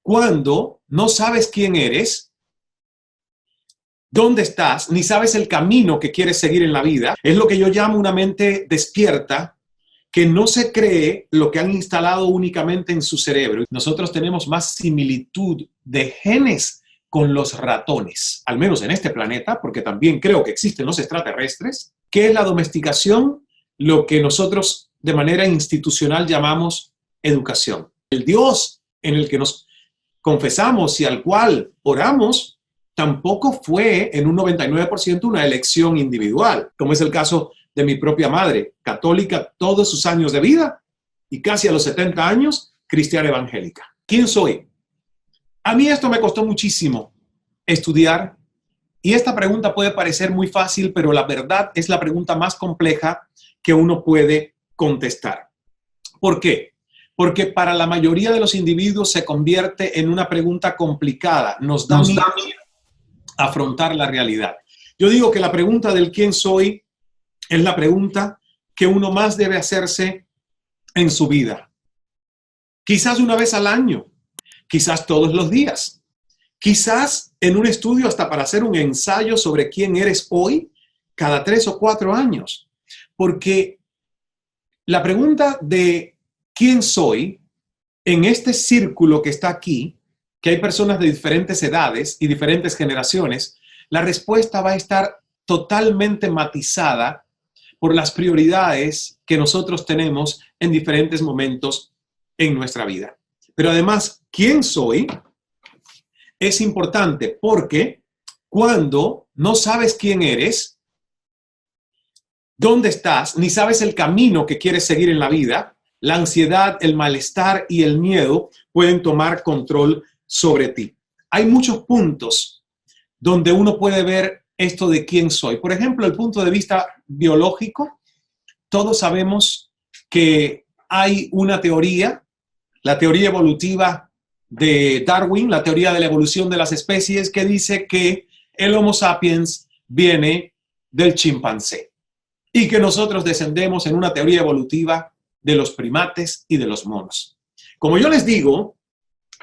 Cuando no sabes quién eres, dónde estás, ni sabes el camino que quieres seguir en la vida, es lo que yo llamo una mente despierta que no se cree lo que han instalado únicamente en su cerebro. Nosotros tenemos más similitud de genes con los ratones, al menos en este planeta, porque también creo que existen los extraterrestres, que es la domesticación, lo que nosotros de manera institucional llamamos educación. El Dios en el que nos confesamos y al cual oramos, tampoco fue en un 99% una elección individual, como es el caso de mi propia madre, católica todos sus años de vida y casi a los 70 años, cristiana evangélica. ¿Quién soy? A mí esto me costó muchísimo estudiar y esta pregunta puede parecer muy fácil, pero la verdad es la pregunta más compleja que uno puede contestar. ¿Por qué? Porque para la mayoría de los individuos se convierte en una pregunta complicada. Nos da miedo afrontar la realidad. Yo digo que la pregunta del quién soy es la pregunta que uno más debe hacerse en su vida. Quizás una vez al año, quizás todos los días, quizás en un estudio hasta para hacer un ensayo sobre quién eres hoy, cada 3 o 4 años. Porque la pregunta de quién soy, en este círculo que está aquí, que hay personas de diferentes edades y diferentes generaciones, la respuesta va a estar totalmente matizada por las prioridades que nosotros tenemos en diferentes momentos en nuestra vida. Pero además, ¿quién soy? Es importante porque cuando no sabes quién eres, dónde estás, ni sabes el camino que quieres seguir en la vida, la ansiedad, el malestar y el miedo pueden tomar control sobre ti. Hay muchos puntos donde uno puede ver esto de quién soy. Por ejemplo, el punto de vista biológico. Todos sabemos que hay una teoría, la teoría evolutiva de Darwin, la teoría de la evolución de las especies, que dice que el Homo sapiens viene del chimpancé y que nosotros descendemos en una teoría evolutiva de los primates y de los monos. Como yo les digo,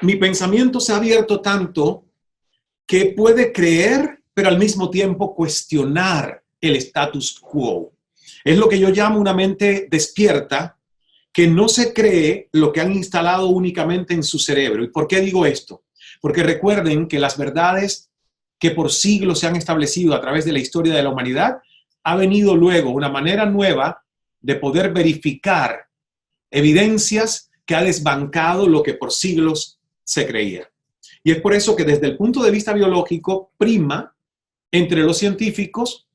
mi pensamiento se ha abierto tanto que puede creer, pero al mismo tiempo cuestionar el status quo. Es lo que yo llamo una mente despierta que no se cree lo que han instalado únicamente en su cerebro. ¿Y por qué digo esto? Porque recuerden que las verdades que por siglos se han establecido a través de la historia de la humanidad, ha venido luego una manera nueva de poder verificar evidencias que ha desbancado lo que por siglos se creía. Y es por eso que desde el punto de vista biológico prima entre los científicos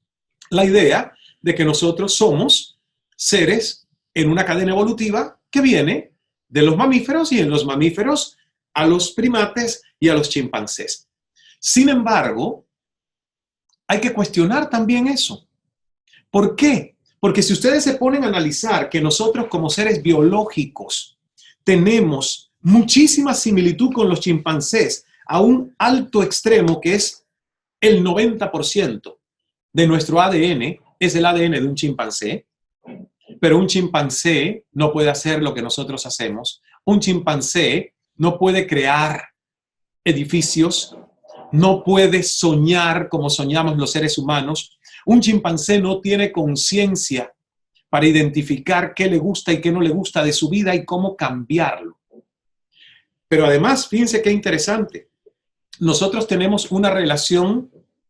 la idea de que nosotros somos seres en una cadena evolutiva que viene de los mamíferos y en los mamíferos a los primates y a los chimpancés. Sin embargo, hay que cuestionar también eso. ¿Por qué? Porque si ustedes se ponen a analizar que nosotros como seres biológicos tenemos muchísima similitud con los chimpancés a un alto extremo que es el 90% de nuestro ADN es el ADN de un chimpancé, pero un chimpancé no puede hacer lo que nosotros hacemos. Un chimpancé no puede crear edificios, no puede soñar como soñamos los seres humanos. Un chimpancé no tiene conciencia para identificar qué le gusta y qué no le gusta de su vida y cómo cambiarlo. Pero además, fíjense qué interesante. Nosotros tenemos una relación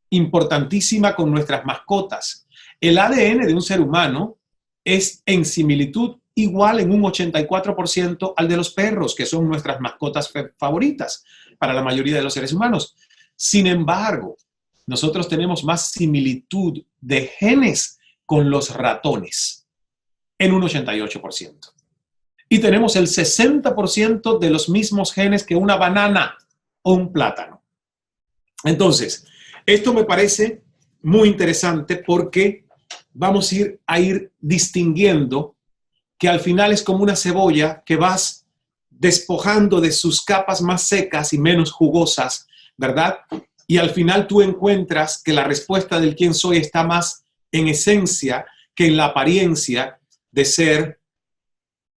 importantísima con nuestras mascotas. El ADN de un ser humano es en similitud igual en un 84% al de los perros, que son nuestras mascotas favoritas para la mayoría de los seres humanos. Sin embargo, nosotros tenemos más similitud de genes con los ratones, en un 88%. Y tenemos el 60% de los mismos genes que una banana o un plátano. Entonces, esto me parece muy interesante porque vamos a ir distinguiendo que al final es como una cebolla que vas despojando de sus capas más secas y menos jugosas, ¿verdad? Y al final tú encuentras que la respuesta del quién soy está más en esencia que en la apariencia de ser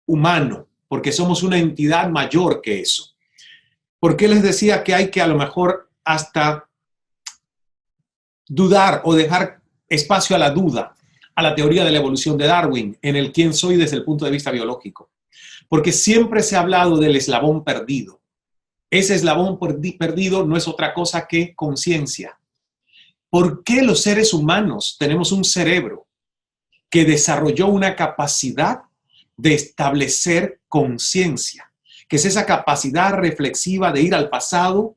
humano, porque somos una entidad mayor que eso. ¿Por qué les decía que hay que a lo mejor hasta dudar o dejar espacio a la duda, a la teoría de la evolución de Darwin, en el quién soy desde el punto de vista biológico? Porque siempre se ha hablado del eslabón perdido. Ese eslabón perdido no es otra cosa que conciencia. ¿Por qué los seres humanos tenemos un cerebro que desarrolló una capacidad de establecer conciencia, que es esa capacidad reflexiva de ir al pasado,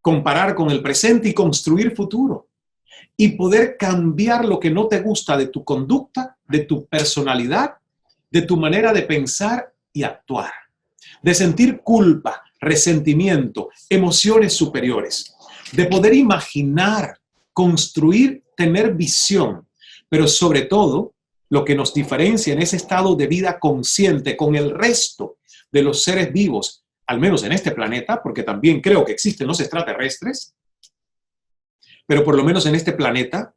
comparar con el presente y construir futuro, y poder cambiar lo que no te gusta de tu conducta, de tu personalidad, de tu manera de pensar y actuar, de sentir culpa, resentimiento, emociones superiores, de poder imaginar, construir, tener visión, pero sobre todo, lo que nos diferencia en ese estado de vida consciente con el resto de los seres vivos, al menos en este planeta, porque también creo que existen los extraterrestres, pero por lo menos en este planeta,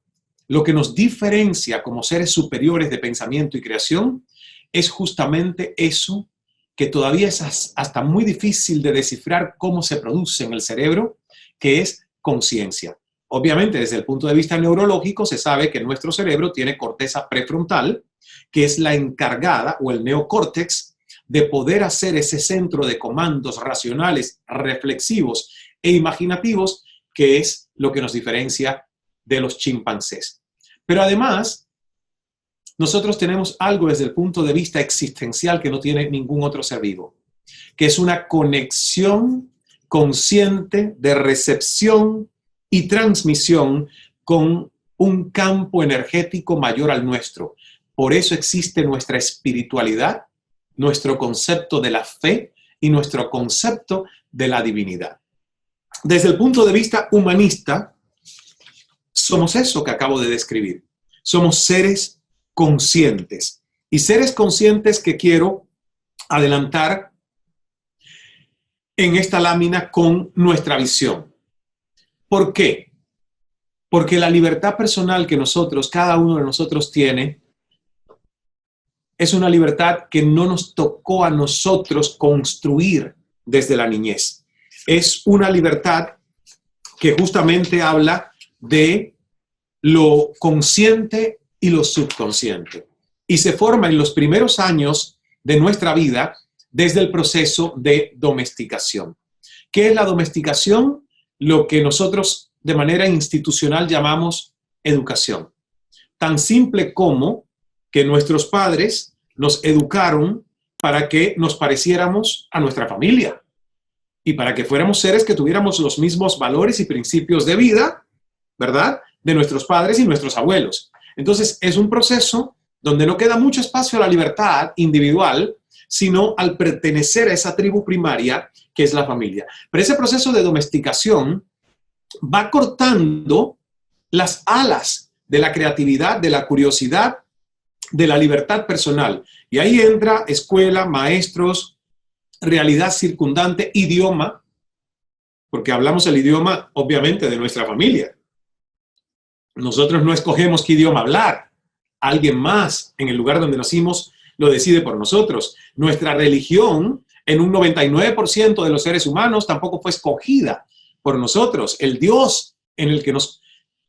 lo que nos diferencia como seres superiores de pensamiento y creación es justamente eso que todavía es hasta muy difícil de descifrar cómo se produce en el cerebro, que es conciencia. Obviamente, desde el punto de vista neurológico, se sabe que nuestro cerebro tiene corteza prefrontal, que es la encargada, o el neocórtex, de poder hacer ese centro de comandos racionales, reflexivos e imaginativos, que es lo que nos diferencia de los chimpancés. Pero además, nosotros tenemos algo desde el punto de vista existencial que no tiene ningún otro ser vivo, que es una conexión consciente de recepción y transmisión con un campo energético mayor al nuestro. Por eso existe nuestra espiritualidad, nuestro concepto de la fe y nuestro concepto de la divinidad. Desde el punto de vista humanista, somos eso que acabo de describir. Somos seres conscientes. Y seres conscientes que quiero adelantar en esta lámina con nuestra visión. ¿Por qué? Porque la libertad personal que nosotros, cada uno de nosotros tiene, es una libertad que no nos tocó a nosotros construir desde la niñez. Es una libertad que justamente habla de lo consciente y lo subconsciente. Y se forma en los primeros años de nuestra vida desde el proceso de domesticación. ¿Qué es la domesticación? Lo que nosotros de manera institucional llamamos educación. Tan simple como que nuestros padres nos educaron para que nos pareciéramos a nuestra familia y para que fuéramos seres que tuviéramos los mismos valores y principios de vida, ¿verdad?, de nuestros padres y nuestros abuelos. Entonces, es un proceso donde no queda mucho espacio a la libertad individual, sino al pertenecer a esa tribu primaria que es la familia. Pero ese proceso de domesticación va cortando las alas de la creatividad, de la curiosidad, de la libertad personal. Y ahí entra escuela, maestros, realidad circundante, idioma, porque hablamos el idioma, obviamente, de nuestra familia. Nosotros no escogemos qué idioma hablar. Alguien más, en el lugar donde nacimos, lo decide por nosotros. Nuestra religión, en un 99% de los seres humanos, tampoco fue escogida por nosotros. El Dios en el que nos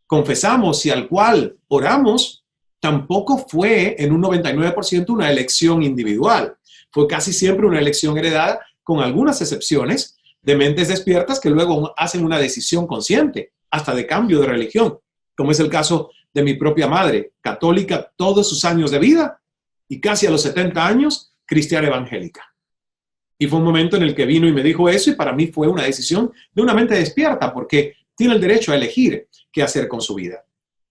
confesamos y al cual oramos, tampoco fue en un 99% una elección individual. Fue casi siempre una elección heredada, con algunas excepciones, de mentes despiertas que luego hacen una decisión consciente, hasta de cambio de religión, como es el caso de mi propia madre, católica todos sus años de vida y casi a los 70 años, cristiana evangélica. Y fue un momento en el que vino y me dijo eso y para mí fue una decisión de una mente despierta porque tiene el derecho a elegir qué hacer con su vida.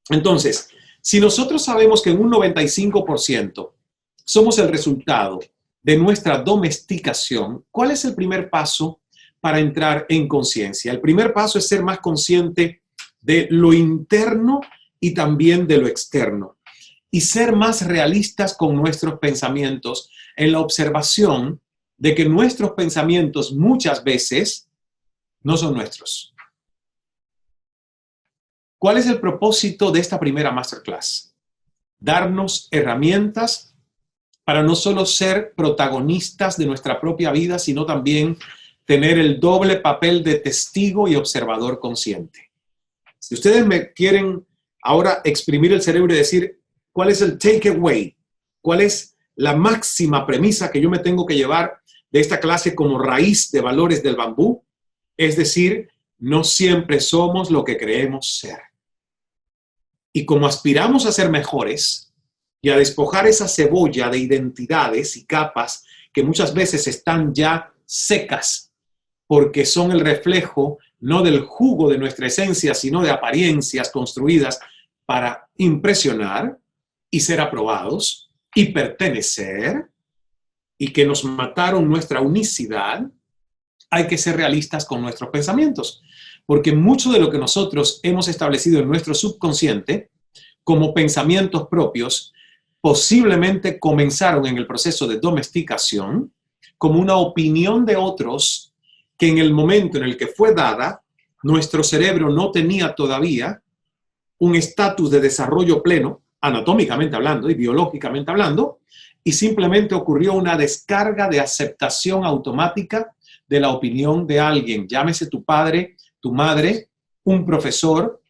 Entonces, si nosotros sabemos que en un 95% somos el resultado de nuestra domesticación, ¿cuál es el primer paso para entrar en conciencia? El primer paso es ser más consciente de lo interno y también de lo externo y ser más realistas con nuestros pensamientos en la observación de que nuestros pensamientos muchas veces no son nuestros. ¿Cuál es el propósito de esta primera masterclass? Darnos herramientas para no solo ser protagonistas de nuestra propia vida, sino también tener el doble papel de testigo y observador consciente. Si ustedes me quieren ahora exprimir el cerebro y decir cuál es el takeaway, cuál es la máxima premisa que yo me tengo que llevar de esta clase como raíz de valores del bambú, es decir, no siempre somos lo que creemos ser. Y como aspiramos a ser mejores y a despojar esa cebolla de identidades y capas que muchas veces están ya secas porque son el reflejo no del jugo de nuestra esencia, sino de apariencias construidas para impresionar y ser aprobados y pertenecer, y que nos mataron nuestra unicidad, hay que ser realistas con nuestros pensamientos, porque mucho de lo que nosotros hemos establecido en nuestro subconsciente como pensamientos propios posiblemente comenzaron en el proceso de domesticación como una opinión de otros que en el momento en el que fue dada, nuestro cerebro no tenía todavía un estatus de desarrollo pleno, anatómicamente hablando y biológicamente hablando, y simplemente ocurrió una descarga de aceptación automática de la opinión de alguien, llámese tu padre, tu madre, un profesor,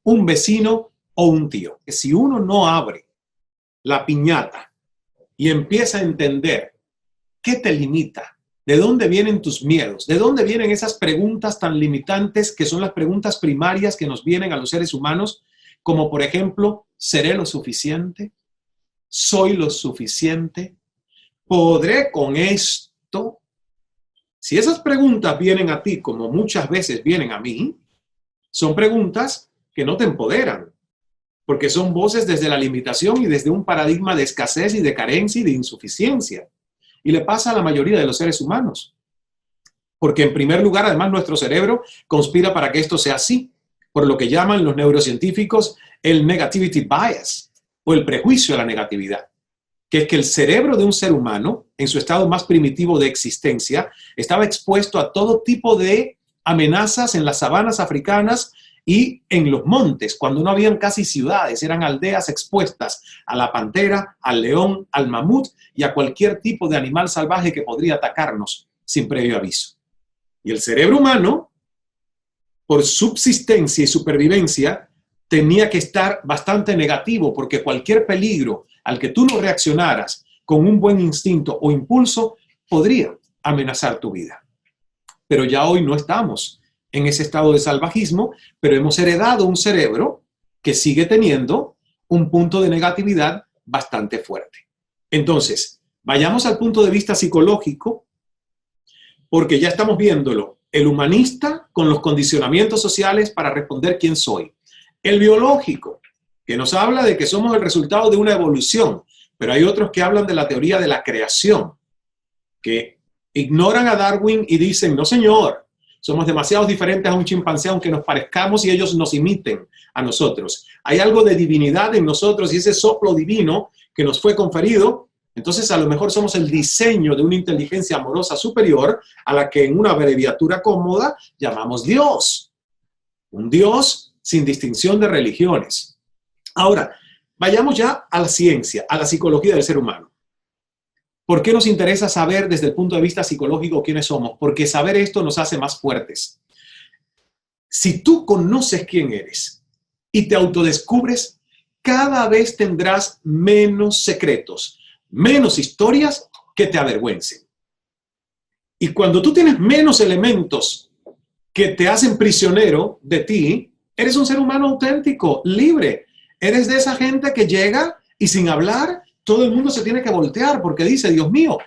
un vecino o un tío. Que si uno no abre la piñata y empieza a entender qué te limita, de dónde vienen tus miedos, de dónde vienen esas preguntas tan limitantes que son las preguntas primarias que nos vienen a los seres humanos, como por ejemplo, ¿seré lo suficiente? ¿Soy lo suficiente? ¿Podré con esto? Si esas preguntas vienen a ti, como muchas veces vienen a mí, son preguntas que no te empoderan, porque son voces desde la limitación y desde un paradigma de escasez y de carencia y de insuficiencia. Y le pasa a la mayoría de los seres humanos. Porque en primer lugar, además, nuestro cerebro conspira para que esto sea así, por lo que llaman los neurocientíficos el negativity bias, o el prejuicio a la negatividad, que es que el cerebro de un ser humano, en su estado más primitivo de existencia, estaba expuesto a todo tipo de amenazas en las sabanas africanas y en los montes, cuando no habían casi ciudades, eran aldeas expuestas a la pantera, al león, al mamut y a cualquier tipo de animal salvaje que podría atacarnos sin previo aviso. Y el cerebro humano, por subsistencia y supervivencia, tenía que estar bastante negativo, porque cualquier peligro al que tú no reaccionaras con un buen instinto o impulso podría amenazar tu vida. Pero ya hoy no estamos en ese estado de salvajismo, pero hemos heredado un cerebro que sigue teniendo un punto de negatividad bastante fuerte. Entonces, vayamos al punto de vista psicológico, porque ya estamos viéndolo. El humanista con los condicionamientos sociales para responder quién soy. El biológico, que nos habla de que somos el resultado de una evolución, pero hay otros que hablan de la teoría de la creación, que ignoran a Darwin y dicen, no señor, somos demasiado diferentes a un chimpancé aunque nos parezcamos y ellos nos imiten a nosotros. Hay algo de divinidad en nosotros y ese soplo divino que nos fue conferido, entonces a lo mejor somos el diseño de una inteligencia amorosa superior a la que en una abreviatura cómoda llamamos Dios. Un Dios sin distinción de religiones. Ahora, vayamos ya a la ciencia, a la psicología del ser humano. ¿Por qué nos interesa saber desde el punto de vista psicológico quiénes somos? Porque saber esto nos hace más fuertes. Si tú conoces quién eres y te autodescubres, cada vez tendrás menos secretos, menos historias que te avergüencen. Y cuando tú tienes menos elementos que te hacen prisionero de ti, eres un ser humano auténtico, libre. Eres de esa gente que llega y sin hablar, todo el mundo se tiene que voltear porque dice, Dios mío,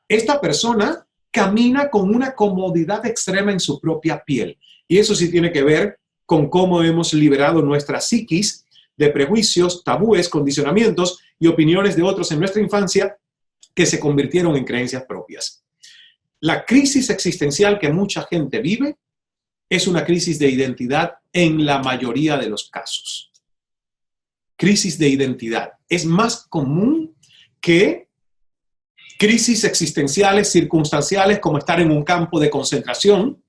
esta persona camina con una comodidad extrema en su propia piel. Y eso sí tiene que ver con cómo hemos liberado nuestra psiquis de prejuicios, tabúes, condicionamientos y opiniones de otros en nuestra infancia que se convirtieron en creencias propias. La crisis existencial que mucha gente vive es una crisis de identidad en la mayoría de los casos. Crisis de identidad. Es más común que crisis existenciales circunstanciales como estar en un campo de concentración,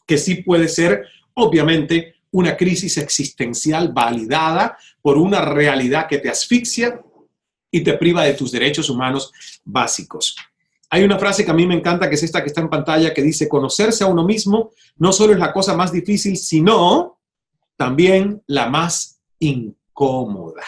que sí puede ser, obviamente, una crisis existencial validada por una realidad que te asfixia y te priva de tus derechos humanos básicos. Hay una frase que a mí me encanta, que es esta que está en pantalla, que dice: conocerse a uno mismo no solo es la cosa más difícil, sino también la más incómoda.